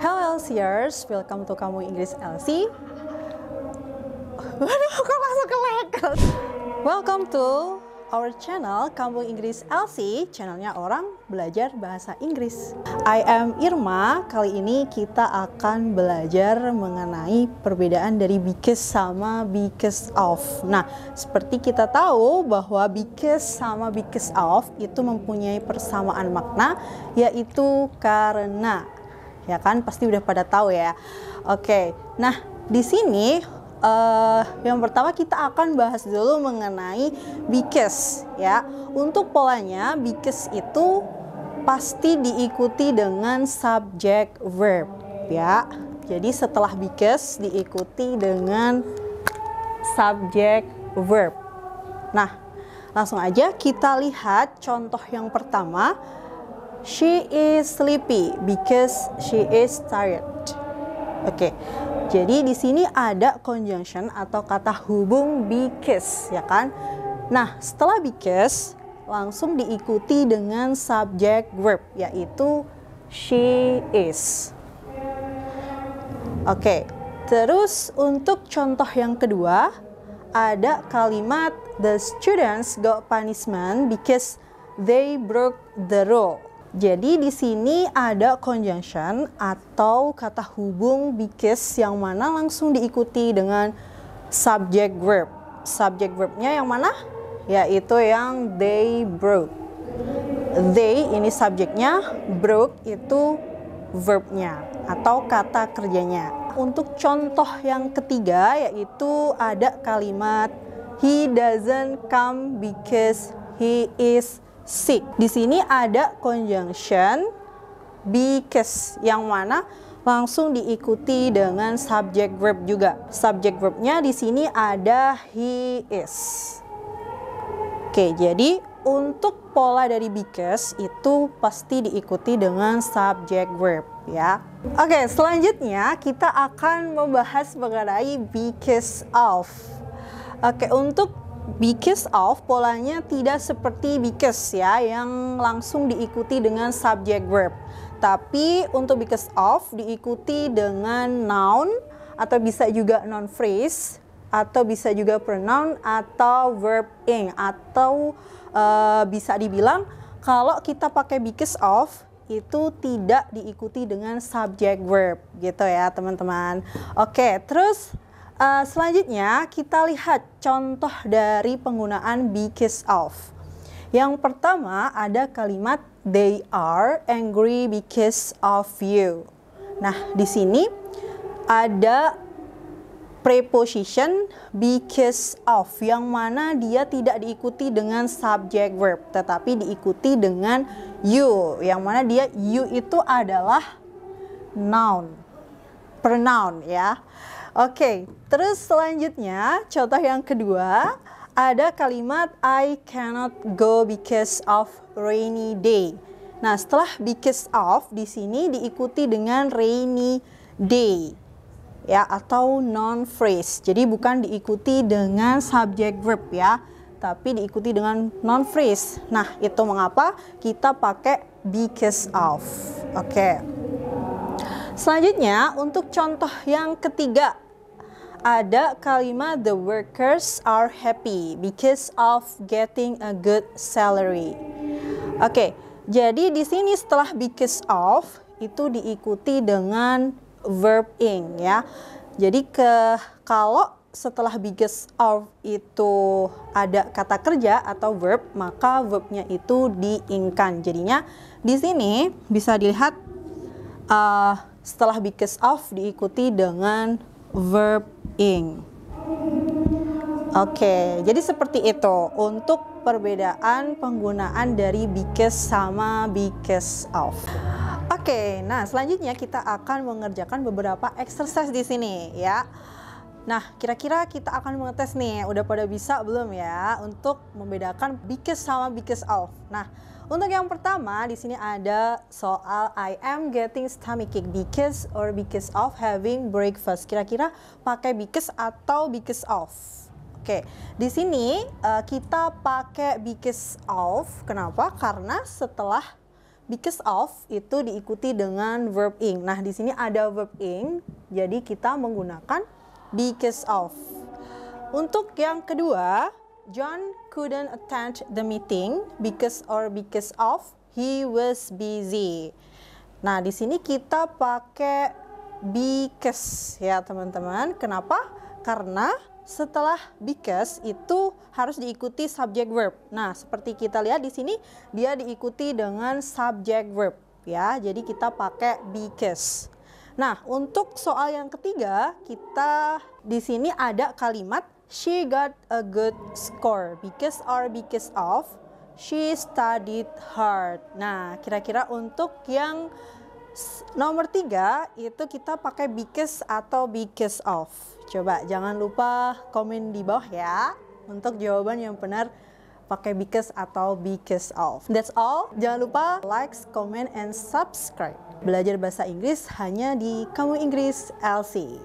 Hello LCers, welcome to Kamu Inggris LC. Waduh, kok langsung keleket. Welcome to our channel Kamu Inggris LC, channelnya orang belajar bahasa Inggris. I am Irma. Kali ini kita akan belajar mengenai perbedaan dari because sama because of. Nah, seperti kita tahu bahwa because sama because of itu mempunyai persamaan makna, yaitu karena. Ya kan, pasti udah pada tahu ya. Oke, nah di sini yang pertama kita akan bahas dulu mengenai because ya. Untuk polanya because itu pasti diikuti dengan subject verb ya. Jadi setelah because diikuti dengan subject verb. Nah, langsung aja kita lihat contoh yang pertama. She is sleepy because she is tired. Oke. Jadi di sini ada conjunction atau kata hubung because, ya kan? Nah, setelah because langsung diikuti dengan subject verb yaitu she is. Oke. Terus untuk contoh yang kedua ada kalimat the students got punishment because they broke the rule. Jadi di sini ada conjunction atau kata hubung because yang mana langsung diikuti dengan subject verb. Subject verbnya yang mana? Yaitu yang they broke. They ini subjeknya, broke itu verbnya atau kata kerjanya. Untuk contoh yang ketiga yaitu ada kalimat he doesn't come because he is sick. Di sini ada conjunction because yang mana langsung diikuti dengan subject verb juga. Subject verbnya di sini ada he is. Oke, jadi untuk pola dari because itu pasti diikuti dengan subject verb ya. Oke, selanjutnya kita akan membahas mengenai because of. Oke, untuk because of polanya tidak seperti because ya yang langsung diikuti dengan subject verb. Tapi untuk because of diikuti dengan noun atau bisa juga noun phrase atau bisa juga pronoun atau verb ing atau bisa dibilang kalau kita pakai because of itu tidak diikuti dengan subject verb gitu ya teman-teman. Oke, terus selanjutnya kita lihat contoh dari penggunaan because of. Yang pertama ada kalimat they are angry because of you. Nah, di sini ada preposition because of yang mana dia tidak diikuti dengan subject verb tetapi diikuti dengan you. Yang mana dia you itu adalah noun, pronoun ya. Oke, terus selanjutnya contoh yang kedua ada kalimat I cannot go because of rainy day. Nah, setelah because of di sini diikuti dengan rainy day ya atau noun phrase. Jadi bukan diikuti dengan subject verb ya, tapi diikuti dengan noun phrase. Nah, itu mengapa kita pakai because of. Oke. Selanjutnya untuk contoh yang ketiga ada kalimat the workers are happy because of getting a good salary. Oke, jadi di sini setelah because of itu diikuti dengan verb ing ya. Jadi kalau setelah because of itu ada kata kerja atau verb maka verbnya itu diingkan. Jadinya di sini bisa dilihat setelah because of diikuti dengan verb ing. Oke, jadi seperti itu untuk perbedaan penggunaan dari because sama because of. Oke, nah selanjutnya kita akan mengerjakan beberapa exercise di sini ya. Nah, kira-kira kita akan mengetes nih, udah pada bisa belum ya untuk membedakan because sama because of. Nah, untuk yang pertama di sini ada soal I am getting stomachache because or because of having breakfast. Kira-kira pakai because atau because of? Oke, di sini kita pakai because of. Kenapa? Karena setelah because of itu diikuti dengan verb ing. Nah, di sini ada verb ing, jadi kita menggunakan because of. Untuk yang kedua, John couldn't attend the meeting because of he was busy. Nah, di sini kita pakai because ya, teman-teman. Kenapa? Karena setelah because itu harus diikuti subject verb. Nah, seperti kita lihat di sini dia diikuti dengan subject verb ya. Jadi kita pakai because. Nah, untuk soal yang ketiga, kita di sini ada kalimat she got a good score because of she studied hard. Nah, kira-kira untuk yang nomor 3 itu kita pakai because atau because of. Coba jangan lupa komen di bawah ya untuk jawaban yang benar pakai because atau because of. That's all. Jangan lupa like, comment, and subscribe. Belajar bahasa Inggris hanya di Kamu Inggris LC.